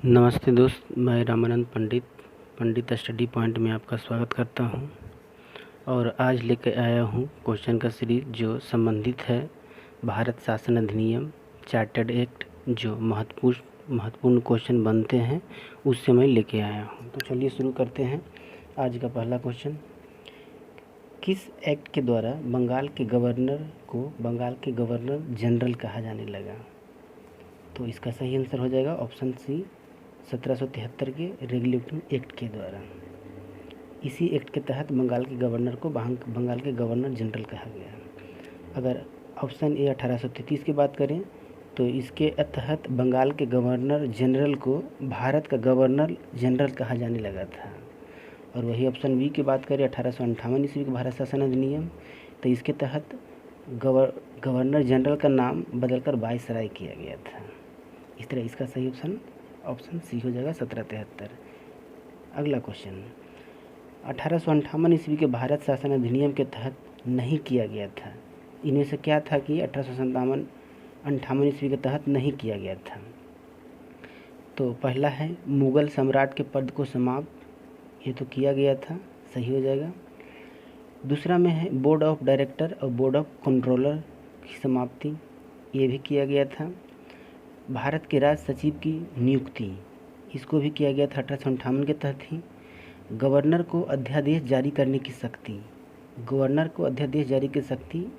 नमस्ते दोस्त, मैं रामानंद पंडित स्टडी पॉइंट में आपका स्वागत करता हूं। और आज लेकर आया हूं क्वेश्चन का सीरीज जो संबंधित है भारत शासन अधिनियम चार्टर्ड एक्ट, जो महत्वपूर्ण क्वेश्चन बनते हैं उससे मैं लेके आया हूं। तो चलिए शुरू करते हैं। आज का पहला क्वेश्चन, किस एक्ट के द्वारा बंगाल के गवर्नर को बंगाल के गवर्नर जनरल कहा जाने लगा? तो इसका सही आंसर हो जाएगा ऑप्शन सी, 1773 के रेगुलेटिंग एक्ट के द्वारा। इसी एक्ट के तहत बंगाल के गवर्नर को बंगाल के गवर्नर जनरल कहा गया। अगर ऑप्शन ए 1833 की बात करें तो इसके तहत बंगाल के गवर्नर जनरल को भारत का गवर्नर जनरल कहा जाने लगा था। और वही ऑप्शन बी की बात करें 1858 ईस्वी के भारत शासन अधिनियम, तो इसके तहत गवर्नर जनरल का नाम बदलकर वायसराय किया गया था। इस तरह इसका सही ऑप्शन सी हो जाएगा 1773। अगला क्वेश्चन, 1858 ईस्वी के भारत शासन अधिनियम के तहत नहीं किया गया था। इनमें से क्या था कि 1858 ईस्वी के तहत नहीं किया गया था? तो पहला है मुगल सम्राट के पद को समाप्त, ये तो किया गया था, सही हो जाएगा। दूसरा में है बोर्ड ऑफ डायरेक्टर और बोर्ड ऑफ कंट्रोलर की समाप्ति, ये भी किया गया था। भारत के राज सचिव की नियुक्ति, इसको भी किया गया था 1858 के तहत ही। गवर्नर को अध्यादेश जारी करने की शक्ति, गवर्नर को अध्यादेश जारी की शक्ति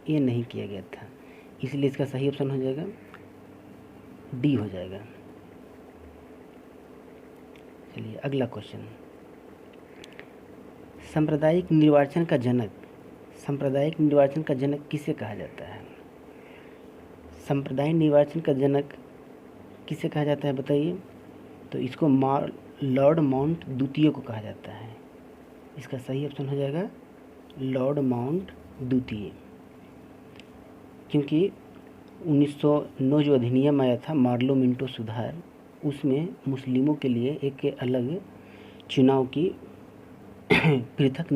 ये नहीं किया गया था, इसलिए इसका सही ऑप्शन हो जाएगा डी हो जाएगा। चलिए अगला क्वेश्चन, सांप्रदायिक निर्वाचन का जनक किसे कहा जाता है? सांप्रदायिक निर्वाचन का जनक किसे कहा जाता है बताइए? तो इसको लॉर्ड माउंट द्वितीय को कहा जाता है। इसका सही ऑप्शन हो जाएगा लॉर्ड माउंट द्वितीय, क्योंकि 1909 जो अधिनियम आया था मार्लो मिंटो सुधार, उसमें मुस्लिमों के लिए एक अलग चुनाव की पृथक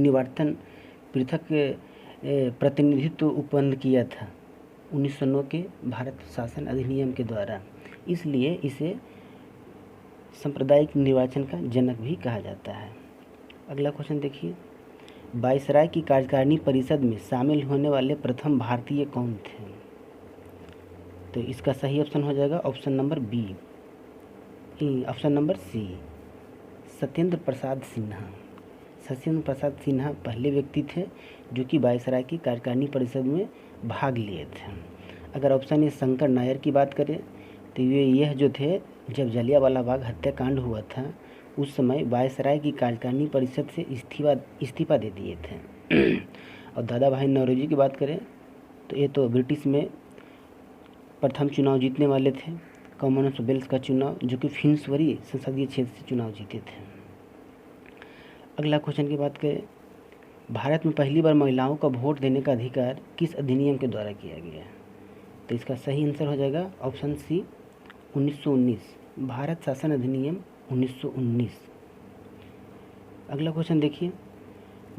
प्रतिनिधित्व उत्पन्न किया था 1909 के भारत शासन अधिनियम के द्वारा, इसलिए इसे सांप्रदायिक निर्वाचन का जनक भी कहा जाता है। अगला क्वेश्चन देखिए, वायसराय की कार्यकारिणी परिषद में शामिल होने वाले प्रथम भारतीय कौन थे? तो इसका सही ऑप्शन हो जाएगा option number C, Satyendra Prasad Sinha पहले व्यक्ति थे जो कि वायसराय की कार्यकारिणी परिषद में भाग लिए थे। अगर ऑप्शन ए शंकर नायर की बात करें तो यह जो थे, जब जलियांवाला बाग हत्याकांड हुआ था उस समय वायसराय की कार्यकारिणी परिषद से इस्तीफा दे दिए थे। और दादा भाई नौरोजी की बात करें तो ये तो ब्रिटिश में प्रथम चुनाव जीतने वाले थे, कॉमनवेल्थ वेल्स का चुनाव, जो कि फिन्सबरी संसदीय क्षेत्र से चुनाव जीते थे। अगला क्वेश्चन की बात करें, भारत में पहली बार महिलाओं का वोट देने का अधिकार किस अधिनियम के द्वारा किया गया? तो इसका सही आंसर हो जाएगा ऑप्शन सी, 1919, भारत शासन अधिनियम 1919। अगला क्वेश्चन देखिए,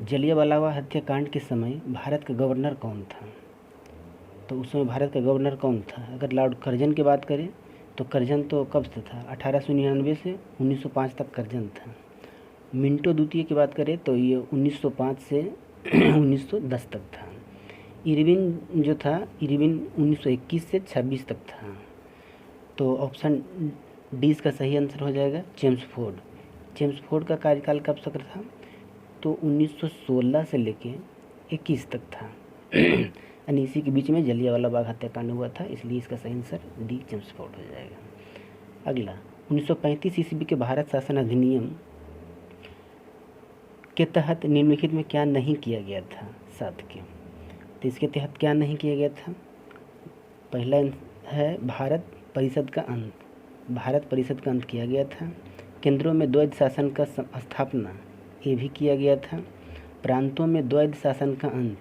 जलियांवाला बाग हत्याकांड के समय भारत का गवर्नर कौन था? तो उस समय भारत का गवर्नर कौन था? अगर लॉर्ड कर्जन की बात करें तो कर्जन तो कब से था, 1899 से 1905 तक कर्जन था। मिंटो द्वितीय की बात करें तो ये 1905 से 1910 तक था। इरविन जो था, इरविन 1921 से 26 तक था। तो ऑप्शन डी इसका सही आंसर हो जाएगा जेम्स फोर्ड का कार्यकाल कब तक था? तो 1916 से लेके 21 तक था। यानी इसी के बीच में जलियांवाला बाग हत्याकांड हुआ था, इसलिए इसका सही आंसर डी जेम्स फोर्ड हो जाएगा। अगला, 1935 ईस्वी के भारत शासन अधिनियम के तहत निम्नलिखित में क्या नहीं किया गया था? 7 के, तो इसके तहत क्या नहीं किया गया था? पहला है भारत परिषद का अंत किया गया था। केंद्रों में द्वैध शासन का स्थापना, ये भी किया गया था। प्रांतों में द्वैध शासन का अंत,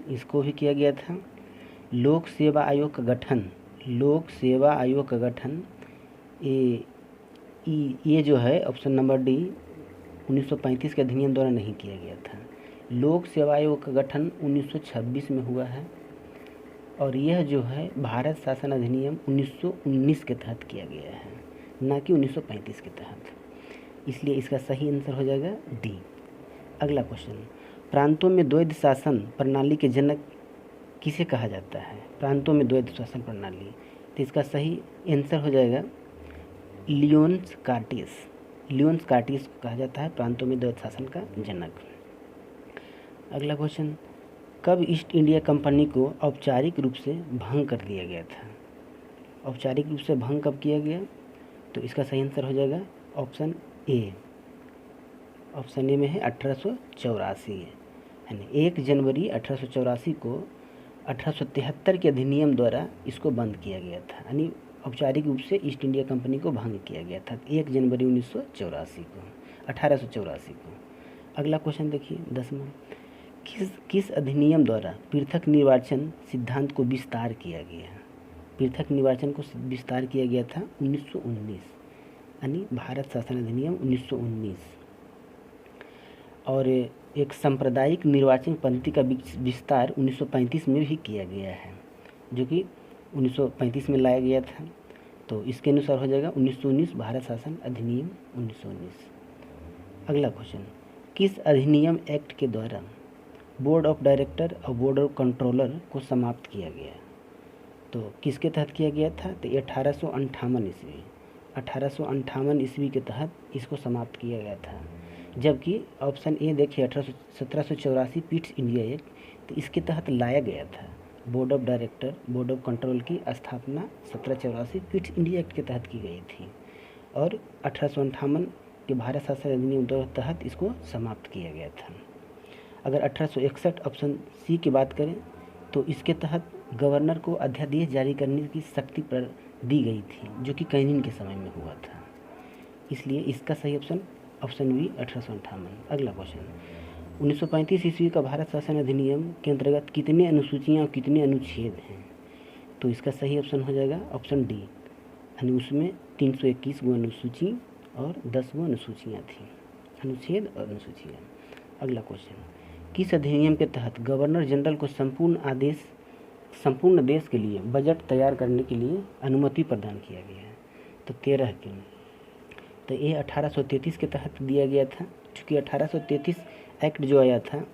इसको भी किया गया था। लोक सेवा आयोग का गठन, ये जो है ऑप्शन नंबर डी 1935 के अधिनियम द्वारा नहीं किया गया था। लोक सेवा आयोग का गठन 1926 में हुआ है। और यह जो है भारत शासन अधिनियम 1919 के तहत किया गया है। ना कि 1935 के तहत। इसलिए इसका सही आंसर हो जाएगा डी। अगला क्वेश्चन, प्रांतों में द्वैध शासन प्रणाली के जनक किसे कहा जाता है? प्रांतों में द्वैध शासन प्रणाली, तो इसका सही आंसर हो जाएगा लियोन्स कार्टियस। लियोन्स कार्टियस को कहा जाता है प्रांतों में द्वैध शासन का जनक। अगला क्वेश्चन, कब ईस्ट इंडिया कंपनी को औपचारिक रूप से भंग कर दिया गया था? औपचारिक रूप से भंग कब किया गया? तो इसका सही आंसर हो जाएगा ऑप्शन ए। ऑप्शन ए में है 1884, यानी 1 जनवरी 1884 को 1873 के अधिनियम द्वारा इसको बंद किया गया था, यानी औपचारिक रूप से ईस्ट इंडिया कंपनी को भंग किया गया था 1 जनवरी 1884 को। अगला क्वेश्चन देखिए 10वां, किस अधिनियम द्वारा पृथक निर्वाचन सिद्धांत को विस्तार किया गया? पृथक निर्वाचन को विस्तार किया गया था 1919, यानी भारत शासन अधिनियम 1919। और एक सांप्रदायिक निर्वाचन पद्धति का विस्तार 1935 में भी किया गया है, जो कि 1935 में लाया गया था। तो इसके अनुसार हो जाएगा 1919 भारत शासन अधिनियम 1919। अगला क्वेश्चन, किस अधिनियम एक्ट के द्वारा बोर्ड ऑफ डायरेक्टर और बोर्ड ऑफ कंट्रोलर को समाप्त किया गया? तो किसके तहत किया गया था? तो 1858 ईस्वी। 1858 ईस्वी के तहत इसको समाप्त किया गया था। जबकि ऑप्शन ए देखिए 1784 पिट्स इंडिया एक्ट, तो इसके तहत लाया गया था। Board of director, board of control की स्थापना 1784 पिट्स इंडिया एक्ट के तहत की गई थी और 1858 के भारत शासन अधिनियम के तहत इसको समाप्त किया गया था। अगर 1861 ऑप्शन सी की बात करें तो इसके तहत गवर्नर को अध्यादेश जारी करने की शक्ति पर दी गई थी, जो कि कैनिंग के समय में हुआ था। इसलिए इसका सही ऑप्शन बी 1858। अगला क्वेश्चन, 1935 ईस्वी का भारत शासन अधिनियम के अंतर्गत कितने अनुसूचियाँ और कितने अनुच्छेद हैं? तो इसका सही ऑप्शन हो जाएगा ऑप्शन डी, यानी उसमें 321 गो अनुसूची और 10 गो अनुसूचियाँ थी, अनुच्छेद और अनुसूचियाँ। अगला क्वेश्चन, किस अधिनियम के तहत गवर्नर जनरल को संपूर्ण देश के लिए बजट तैयार करने के लिए अनुमति प्रदान किया गया है? तो 13 क्यों? तो ये 1833 के तहत दिया गया था, क्योंकि 1833 एक्ट जो आया था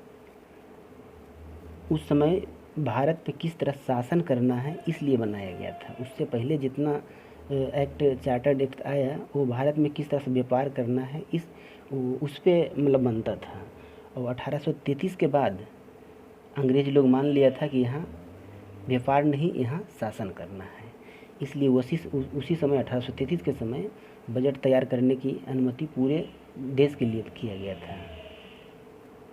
उस समय भारत पे किस तरह शासन करना है इसलिए बनाया गया था। उससे पहले जितना एक्ट, चार्टर्ड एक्ट आया वो भारत में किस तरह से व्यापार करना है उस पर मतलब बनता था। और 1833 के बाद अंग्रेज लोग मान लिया था कि यहाँ व्यापार नहीं, यहाँ शासन करना है। इसलिए उसी समय 1833 के समय बजट तैयार करने की अनुमति पूरे देश के लिए किया गया था।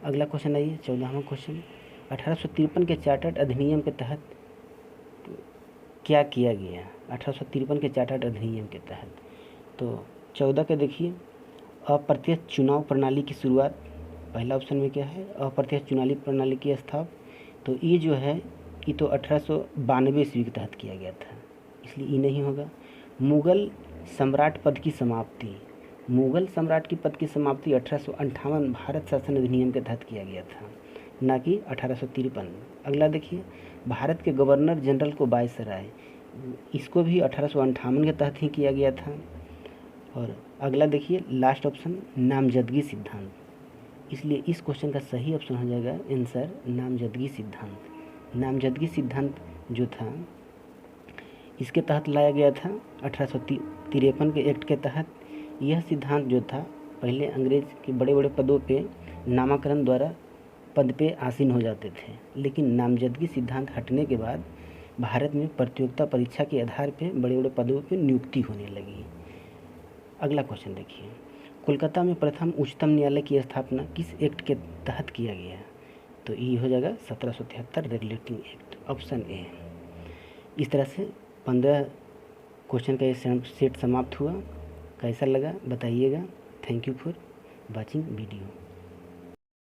अगला क्वेश्चन आइए 14वां क्वेश्चन, 1853 के चार्टर्ड अधिनियम के तहत क्या किया गया? 1853 के चार्टर्ड अधिनियम के तहत तो 14 के देखिए, अप्रत्यक्ष चुनाव प्रणाली की शुरुआत। पहला ऑप्शन में क्या है? अप्रत्यक्ष चुनावी प्रणाली की स्थापना। तो ये जो है ये तो 1892 ईस्वी के तहत किया गया था, इसलिए ये नहीं होगा। मुगल सम्राट पद की समाप्ति। मुगल सम्राट की पद की समाप्ति 1858 भारत शासन अधिनियम के तहत किया गया था, ना कि 1853। अगला देखिए, भारत के गवर्नर जनरल को वायसराय, इसको भी 1858 के तहत ही किया गया था। और अगला देखिए लास्ट ऑप्शन, नामजदगी सिद्धांत। इसलिए इस क्वेश्चन का सही ऑप्शन हो जाएगा आंसर नामजदगी सिद्धांत। नामजदगी सिद्धांत जो था इसके तहत लाया गया था 1853 के एक्ट के तहत। यह सिद्धांत जो था पहले अंग्रेज के बड़े बड़े पदों पे नामाकरण द्वारा पद पे आसीन हो जाते थे, लेकिन नामजदगी सिद्धांत हटने के बाद भारत में प्रतियोगिता परीक्षा के आधार पे बड़े बड़े पदों पे नियुक्ति होने लगी। अगला क्वेश्चन देखिए, कोलकाता में प्रथम उच्चतम न्यायालय की स्थापना किस एक्ट के तहत किया गया? तो ये हो जाएगा 1773 रेगुलेटिंग एक्ट, ऑप्शन ए। इस तरह से 15 क्वेश्चन का ये सेट समाप्त हुआ। कैसा लगा बताइएगा। Thank you for watching video.